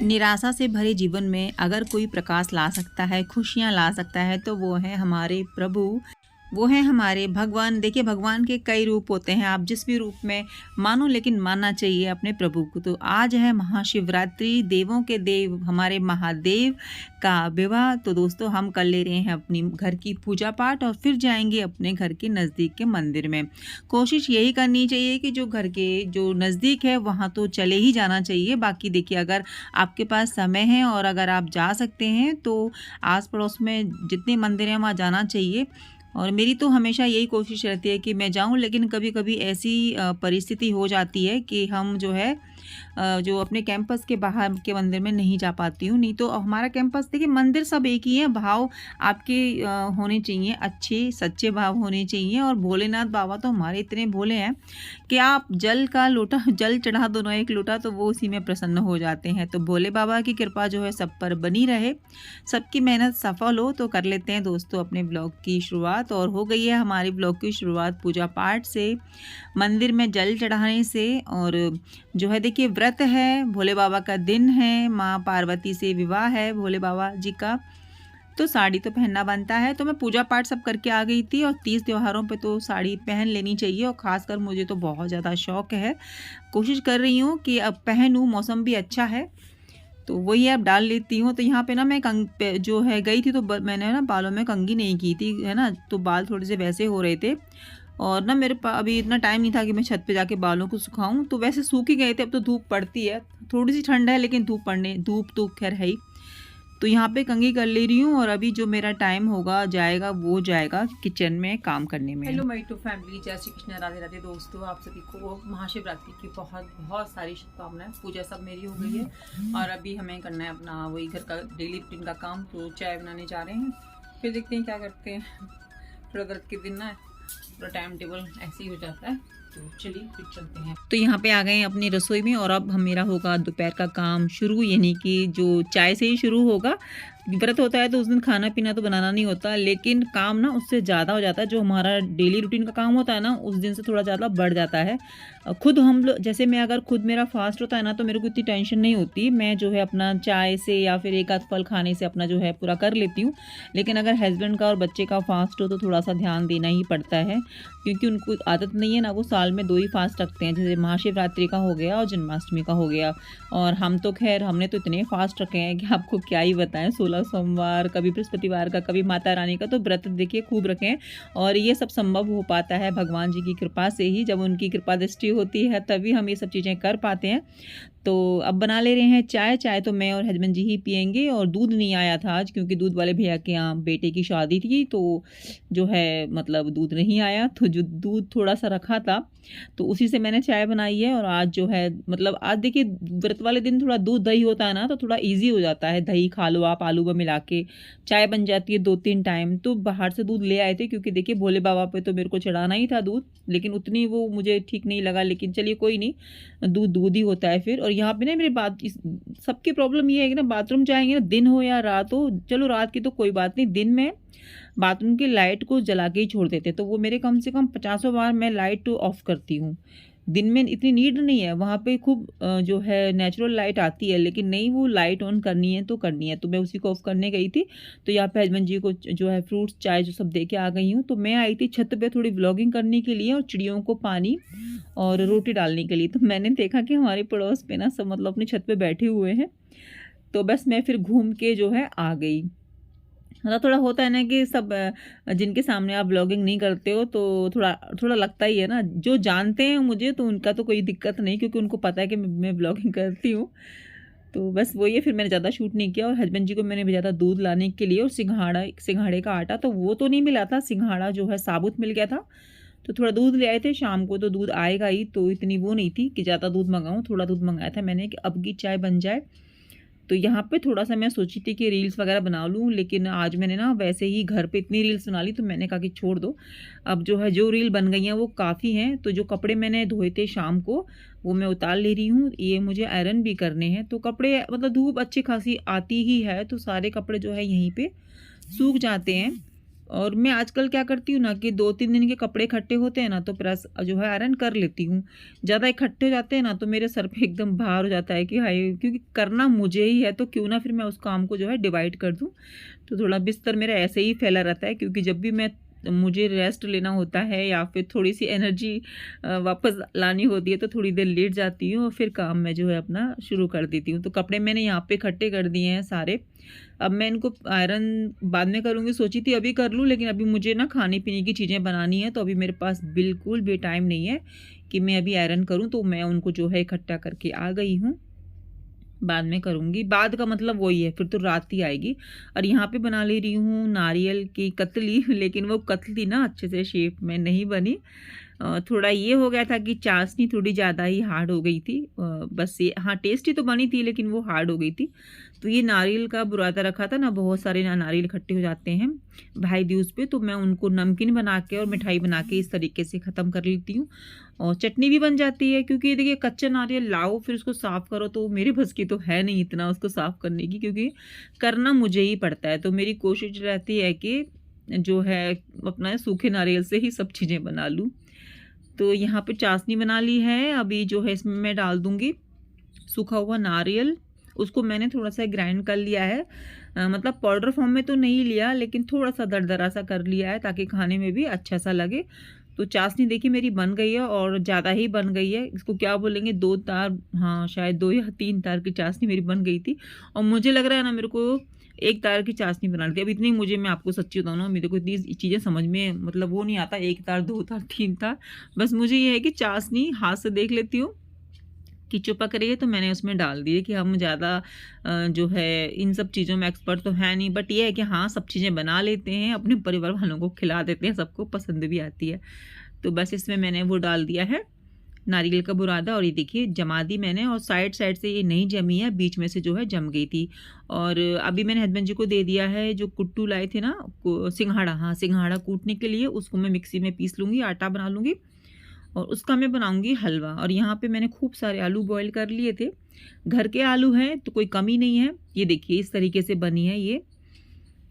निराशा से भरे जीवन में अगर कोई प्रकाश ला सकता है, खुशियाँ ला सकता है, तो वो है हमारे प्रभु, वो हैं हमारे भगवान। देखिए, भगवान के कई रूप होते हैं, आप जिस भी रूप में मानो, लेकिन मानना चाहिए अपने प्रभु को। तो आज है महाशिवरात्रि, देवों के देव हमारे महादेव का विवाह। तो दोस्तों, हम कर ले रहे हैं अपनी घर की पूजा पाठ और फिर जाएंगे अपने घर के नज़दीक के मंदिर में। कोशिश यही करनी चाहिए कि जो घर के जो नज़दीक है वहाँ तो चले ही जाना चाहिए। बाकी देखिए, अगर आपके पास समय है और अगर आप जा सकते हैं तो आस पड़ोस में जितने मंदिर हैं वहाँ जाना चाहिए। और मेरी तो हमेशा यही कोशिश रहती है कि मैं जाऊं, लेकिन कभी-कभी ऐसी परिस्थिति हो जाती है कि हम जो है जो अपने कैंपस के बाहर के मंदिर में नहीं जा पाती हूँ। नहीं तो हमारा कैंपस, देखिए मंदिर सब एक ही है, भाव आपके होने चाहिए, अच्छे सच्चे भाव होने चाहिए। और भोलेनाथ बाबा तो हमारे इतने भोले हैं कि आप जल का लोटा जल चढ़ा दो ना एक लोटा, तो वो उसी में प्रसन्न हो जाते हैं। तो भोले बाबा की कृपा जो है सब पर बनी रहे, सबकी मेहनत सफल हो। तो कर लेते हैं दोस्तों अपने ब्लॉग की शुरुआत। और हो गई है हमारी ब्लॉग की शुरुआत पूजा पाठ से, मंदिर में जल चढ़ाने से। और जो है देखिए, व्रत है, भोले बाबा का दिन है, माँ पार्वती से विवाह है भोले बाबा जी का, तो साड़ी तो पहनना बनता है। तो मैं पूजा पाठ सब करके आ गई थी, और 30 त्योहारों पे तो साड़ी पहन लेनी चाहिए। और ख़ासकर मुझे तो बहुत ज़्यादा शौक़ है, कोशिश कर रही हूँ कि अब पहनूँ, मौसम भी अच्छा है तो वही अब डाल लेती हूँ। तो यहाँ पे ना मैं जो है गई थी, तो मैंने ना बालों में कंघी नहीं की थी, है ना, तो बाल थोड़े से वैसे हो रहे थे। और ना मेरे पास अभी इतना टाइम नहीं था कि मैं छत पे जाके बालों को सुखाऊं, तो वैसे सूख ही गए थे। अब तो धूप पड़ती है, थोड़ी सी ठंड है, लेकिन धूप तो खैर है ही। तो यहाँ पे कंघी कर ले रही हूँ, और अभी जो मेरा टाइम होगा जाएगा वो जाएगा किचन में काम करने में। हेलो माय टू फैमिली, जय श्री कृष्ण, राधे राधे। दोस्तों, आप सभी को महाशिवरात्रि की बहुत बहुत सारी शुभकामनाएं। पूजा सब मेरी हो गई है, और अभी हमें करना है अपना वही घर का डेली रूटीन का काम। तो चाय बनाने जा रहे हैं, फिर देखते हैं क्या करते हैं। थोड़ा व्रत के दिन ना पूरा टाइम टेबल ऐसे ही हो जाता है, तो चलिए फिर चलते हैं। तो यहाँ पे आ गए हैं अपनी रसोई में, और अब मेरा होगा दोपहर का काम शुरू, यानी कि जो चाय से ही शुरू होगा। व्रत होता है तो उस दिन खाना पीना तो बनाना नहीं होता, लेकिन काम ना उससे ज़्यादा हो जाता है। जो हमारा डेली रूटीन का काम होता है ना, उस दिन से थोड़ा ज़्यादा बढ़ जाता है। खुद हम लोग जैसे, मैं अगर खुद मेरा फास्ट होता है ना, तो मेरे को इतनी टेंशन नहीं होती, मैं जो है अपना चाय से या फिर एक आध फल खाने से अपना जो है पूरा कर लेती हूँ। लेकिन अगर हस्बैंड का और बच्चे का फास्ट हो तो थोड़ा सा ध्यान देना ही पड़ता है, क्योंकि उनको आदत नहीं है ना, वो साल में 2 ही फास्ट रखते हैं, जैसे महाशिवरात्रि का हो गया और जन्माष्टमी का हो गया। और हम तो खैर, हमने तो इतने फास्ट रखे हैं कि आपको क्या ही बताएं, 16 सोमवार, कभी बृहस्पतिवार का, कभी माता रानी का, तो व्रत देखिए खूब रखे हैं। और ये सब संभव हो पाता है भगवान जी की कृपा से ही, जब उनकी कृपा दृष्टि होती है तभी हम ये सब चीज़ें कर पाते हैं। तो अब बना ले रहे हैं चाय। चाय तो मैं और हस्बैंड जी ही पियेंगे, और दूध नहीं आया था आज, क्योंकि दूध वाले भैया के यहाँ बेटे की शादी थी, तो जो है मतलब दूध नहीं आया। तो जो दूध थोड़ा सा रखा था, तो उसी से मैंने चाय बनाई है। और आज जो है मतलब आज देखिए, व्रत वाले दिन थोड़ा दूध दही होता है ना, तो थोड़ा ईजी हो जाता है। दही खा लो आप, आलू में मिला के चाय बन जाती है 2-3 टाइम। तो बाहर से दूध ले आए थे, क्योंकि देखिए भोले बाबा पे तो मेरे को चढ़ाना ही था दूध, लेकिन उतनी वो मुझे ठीक नहीं लगा। लेकिन चलिए कोई नहीं, दूध दूध ही होता है फिर। और यहाँ पे ना मेरे सबकी प्रॉब्लम ये है कि ना, बाथरूम जाएंगे ना, दिन हो या रात हो, चलो रात की तो कोई बात नहीं, दिन में बाथरूम की लाइट को जला के ही छोड़ देते, तो वो मेरे कम से कम 50 बार मैं लाइट ऑफ करती हूँ। दिन में इतनी नीड नहीं है, वहाँ पे खूब जो है नेचुरल लाइट आती है, लेकिन नहीं, वो लाइट ऑन करनी है तो करनी है। तो मैं उसी को ऑफ करने गई थी। तो यहाँ पे हस्बैंड जी को जो है फ्रूट्स चाय जो सब दे के आ गई हूँ। तो मैं आई थी छत पे थोड़ी व्लॉगिंग करने के लिए, और चिड़ियों को पानी और रोटी डालने के लिए। तो मैंने देखा कि हमारे पड़ोस पे ना सब मतलब अपनी छत पे बैठे हुए हैं, तो बस मैं फिर घूम के जो है आ गई। मतलब थोड़ा होता है ना कि सब जिनके सामने आप ब्लॉगिंग नहीं करते हो, तो थोड़ा थोड़ा लगता ही है ना। जो जानते हैं मुझे, तो उनका तो कोई दिक्कत नहीं, क्योंकि उनको पता है कि मैं ब्लॉगिंग करती हूँ। तो बस वही है, फिर मैंने ज़्यादा शूट नहीं किया। और हस्बैंड जी को मैंने भेजा था दूध लाने के लिए, और सिंघाड़े का आटा तो वो तो नहीं मिला था, सिंघाड़ा जो है साबुत मिल गया था। तो थोड़ा दूध ले आए थे शाम को, तो दूध आएगा ही, तो इतनी वो नहीं थी कि ज़्यादा दूध मंगाऊँ, थोड़ा दूध मंगाया था मैंने कि अब की चाय बन जाए। तो यहाँ पे थोड़ा सा मैं सोची थी कि रील्स वगैरह बना लूँ, लेकिन आज मैंने ना वैसे ही घर पे इतनी रील्स बना ली, तो मैंने कहा कि छोड़ दो। अब जो है जो रील बन गई हैं वो काफ़ी हैं। तो जो कपड़े मैंने धोए थे शाम को, वो मैं उतार ले रही हूँ। ये मुझे आयरन भी करने हैं, तो कपड़े मतलब धूप अच्छी खासी आती ही है, तो सारे कपड़े जो है यहीं पे सूख जाते हैं। और मैं आजकल क्या करती हूँ ना कि 2-3 दिन के कपड़े इकट्ठे होते हैं ना तो प्रेस जो है आयरन कर लेती हूँ। ज़्यादा इकट्ठे हो जाते हैं ना तो मेरे सर पे एकदम भार हो जाता है कि हाय, क्योंकि करना मुझे ही है तो क्यों ना फिर मैं उस काम को जो है डिवाइड कर दूँ। तो थोड़ा बिस्तर मेरा ऐसे ही फैला रहता है, क्योंकि जब भी मुझे रेस्ट लेना होता है या फिर थोड़ी-सी एनर्जी वापस लानी होती है तो थोड़ी देर लेट जाती हूँ और फिर काम मैं जो है अपना शुरू कर देती हूँ। तो कपड़े मैंने यहाँ पे इकट्ठे कर दिए हैं सारे। अब मैं इनको आयरन बाद में करूँगी, सोची थी अभी कर लूँ, लेकिन अभी मुझे ना खाने-पीने की चीज़ें बनानी है तो अभी मेरे पास बिल्कुल भी टाइम नहीं है कि मैं अभी आयरन करूँ, तो मैं उनको जो है इकट्ठा करके आ गई हूँ। बाद में करूँगी, बाद का मतलब वही है, फिर तो रात ही आएगी। और यहाँ पे बना ले रही हूँ नारियल की कतली लेकिन वो कतली ना अच्छे से शेप में नहीं बनी। थोड़ा ये हो गया था कि चाशनी थोड़ी ज़्यादा ही हार्ड हो गई थी। बस ये हाँ, टेस्टी तो बनी थी लेकिन वो हार्ड हो गई थी। तो ये नारियल का बुरादा रखा था ना, बहुत सारे ना नारियल इकट्ठे हो जाते हैं भाई दूज पे, तो मैं उनको नमकीन बना के और मिठाई बना के इस तरीके से ख़त्म कर लेती हूँ। और चटनी भी बन जाती है, क्योंकि देखिए कच्चा नारियल लाओ फिर उसको साफ़ करो तो मेरे बस की तो है नहीं इतना उसको साफ़ करने की, क्योंकि करना मुझे ही पड़ता है। तो मेरी कोशिश रहती है कि जो है अपना सूखे नारियल से ही सब चीज़ें बना लूँ। तो यहाँ पे चाशनी बना ली है, अभी जो है इसमें मैं डाल दूँगी सूखा हुआ नारियल। उसको मैंने थोड़ा-सा ग्राइंड कर लिया है। मतलब पाउडर फॉर्म में तो नहीं लिया, लेकिन थोड़ा-सा दरदरा सा कर लिया है ताकि खाने में भी अच्छा-सा लगे। तो चाशनी देखिए मेरी बन गई है और ज़्यादा ही बन गई है। इसको क्या बोलेंगे, 2 तार, हाँ, शायद 2 या 3 तार की चाशनी मेरी बन गई थी। और मुझे लग रहा है ना मेरे को 1 तार की चाशनी बनानी थी। अब इतनी मुझे, मैं आपको सच्ची बताऊँ ना, मेरे को इतनी चीज़ें समझ में मतलब वो नहीं आता, 1 तार, 2 तार, 3 तार। बस मुझे ये है कि चाशनी हाथ से देख लेती हूँ कि चिपक रही है तो मैंने उसमें डाल दिए, कि हम ज़्यादा जो है इन सब चीज़ों में एक्सपर्ट तो है नहीं, बट ये है कि हाँ, सब चीज़ें बना लेते हैं, अपने परिवार वालों को खिला देते हैं, सबको पसंद भी आती है। तो बस इसमें मैंने वो डाल दिया है नारियल का बुरादा, और ये देखिए जमा दी मैंने, और साइड साइड से ये नहीं जमी है, बीच में से जो है जम गई थी। और अभी मैंने हस्बैंड जी को दे दिया है जो कुट्टू लाए थे ना, सिंघाड़ा, हाँ, सिंघाड़ा कूटने के लिए, उसको मैं मिक्सी में पीस लूँगी, आटा बना लूँगी और उसका मैं बनाऊँगी हलवा। और यहाँ पे मैंने खूब सारे आलू बॉयल कर लिए थे, घर के आलू हैं तो कोई कमी नहीं है। ये देखिए इस तरीके से बनी है ये,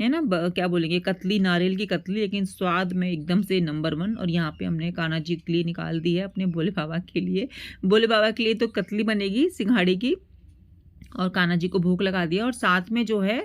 है ना, क्या बोलेंगे, कतली, नारियल की कतली, लेकिन स्वाद में एकदम से नंबर 1। और यहाँ पे हमने कान्हा जी के लिए निकाल दी है, अपने भोले बाबा के लिए। भोले बाबा के लिए तो कतली बनेगी सिंघाड़े की, और कान्हा जी को भोग लगा दिया। और साथ में जो है,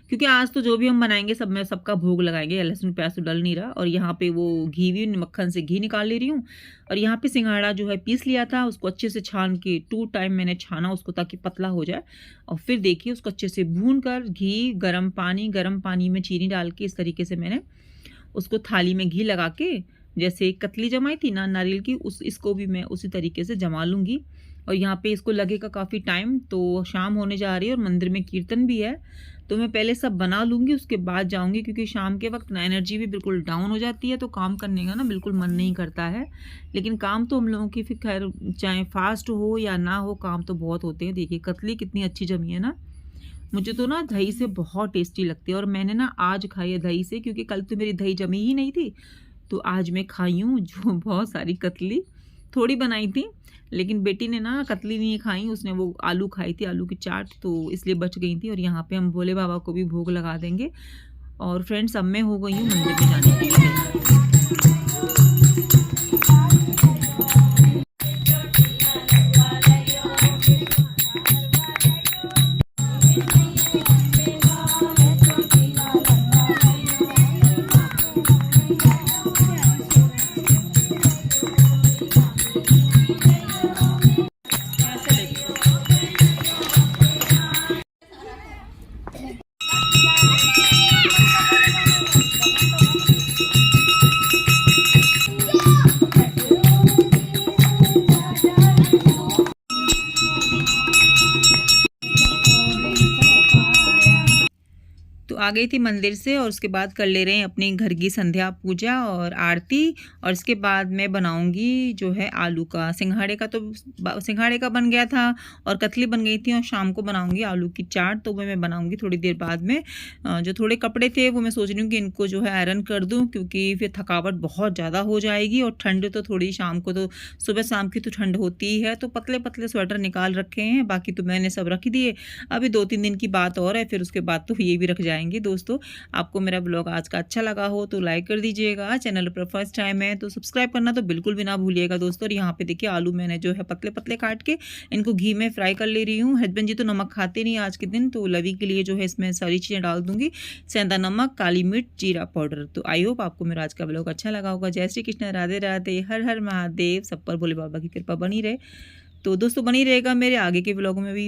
क्योंकि आज तो जो भी हम बनाएंगे सब में सबका भोग लगाएंगे, लहसुन प्याज तो डल नहीं रहा। और यहाँ पे वो घी भी, मक्खन से घी निकाल ले रही हूँ। और यहाँ पे सिंघाड़ा जो है पीस लिया था, उसको अच्छे से छान के 2 टाइम मैंने छाना उसको, ताकि पतला हो जाए। और फिर देखिए उसको अच्छे से भून कर, घी, गर्म पानी में चीनी डाल के इस तरीके से मैंने उसको थाली में घी लगा के, जैसे कतली जमाई थी ना नारियल की, इसको भी मैं उसी तरीके से जमा लूँगी। और यहाँ पे इसको लगेगा काफ़ी टाइम, तो शाम होने जा रही है और मंदिर में कीर्तन भी है, तो मैं पहले सब बना लूँगी, उसके बाद जाऊँगी, क्योंकि शाम के वक्त ना एनर्जी भी बिल्कुल डाउन हो जाती है, तो काम करने का ना बिल्कुल मन नहीं करता है। लेकिन काम तो हम लोगों की फिर खैर, चाहे फास्ट हो या ना हो, काम तो बहुत होते हैं। देखिए कतली कितनी अच्छी जमी है ना, मुझे तो ना दही से बहुत टेस्टी लगती है। और मैंने ना आज खाई है दही से, क्योंकि कल तो मेरी दही जमी ही नहीं थी, तो आज मैं खाई हूँ जो बहुत सारी कतली। थोड़ी बनाई थी, लेकिन बेटी ने ना कतली नहीं खाई, उसने वो आलू खाई थी, आलू की चाट, तो इसलिए बच गई थी। और यहाँ पे हम भोले बाबा को भी भोग लगा देंगे। और फ्रेंड्स, अब मैं हो गई हूँ मंदिर में जाने के लिए। तो आ गई थी मंदिर से, और उसके बाद कर ले रहे हैं अपने घर की संध्या पूजा और आरती। और इसके बाद मैं बनाऊंगी जो है आलू का, सिंघाड़े का तो सिंघाड़े का बन गया था और कतली बन गई थी, और शाम को बनाऊंगी आलू की चाट, तो वो मैं बनाऊंगी थोड़ी देर बाद में। जो थोड़े कपड़े थे वो मैं सोच रही हूँ कि इनको जो है आयरन कर दूँ, क्योंकि फिर थकावट बहुत ज़्यादा हो जाएगी। और ठंड तो थोड़ी शाम को, तो सुबह शाम की तो ठंड होती ही है, तो पतले पतले स्वेटर निकाल रखे हैं, बाकी तो मैंने सब रख दिए। अभी 2-3 दिन की बात और है, फिर उसके बाद तो ये भी रख जाएंगे। जाएंगे। दोस्तों आपको मेरा ब्लॉग आज का अच्छा लगा हो तो लाइक कर दीजिएगा, चैनल पर फर्स्ट टाइम है तो सब्सक्राइब करना तो बिल्कुल भी ना भूलिएगा दोस्तों। और यहाँ पे देखिए आलू मैंने जो है पतले पतले काट के इनको घी में फ्राई कर ले रही हूँ। हस्बैंड जी तो नमक खाते नहीं आज के दिन, तो लवी के लिए जो है इसमें सारी चीज़ें डाल दूंगी, सेंधा नमक, काली मिर्च, जीरा पाउडर। तो आई होप आपको मेरा आज का ब्लॉग अच्छा लगा होगा। जय श्री कृष्ण, राधे राधे, हर हर महादेव। सब पर भोले बाबा की कृपा बनी रहे। तो दोस्तों बनी रहेगा मेरे आगे के ब्लॉग में भी।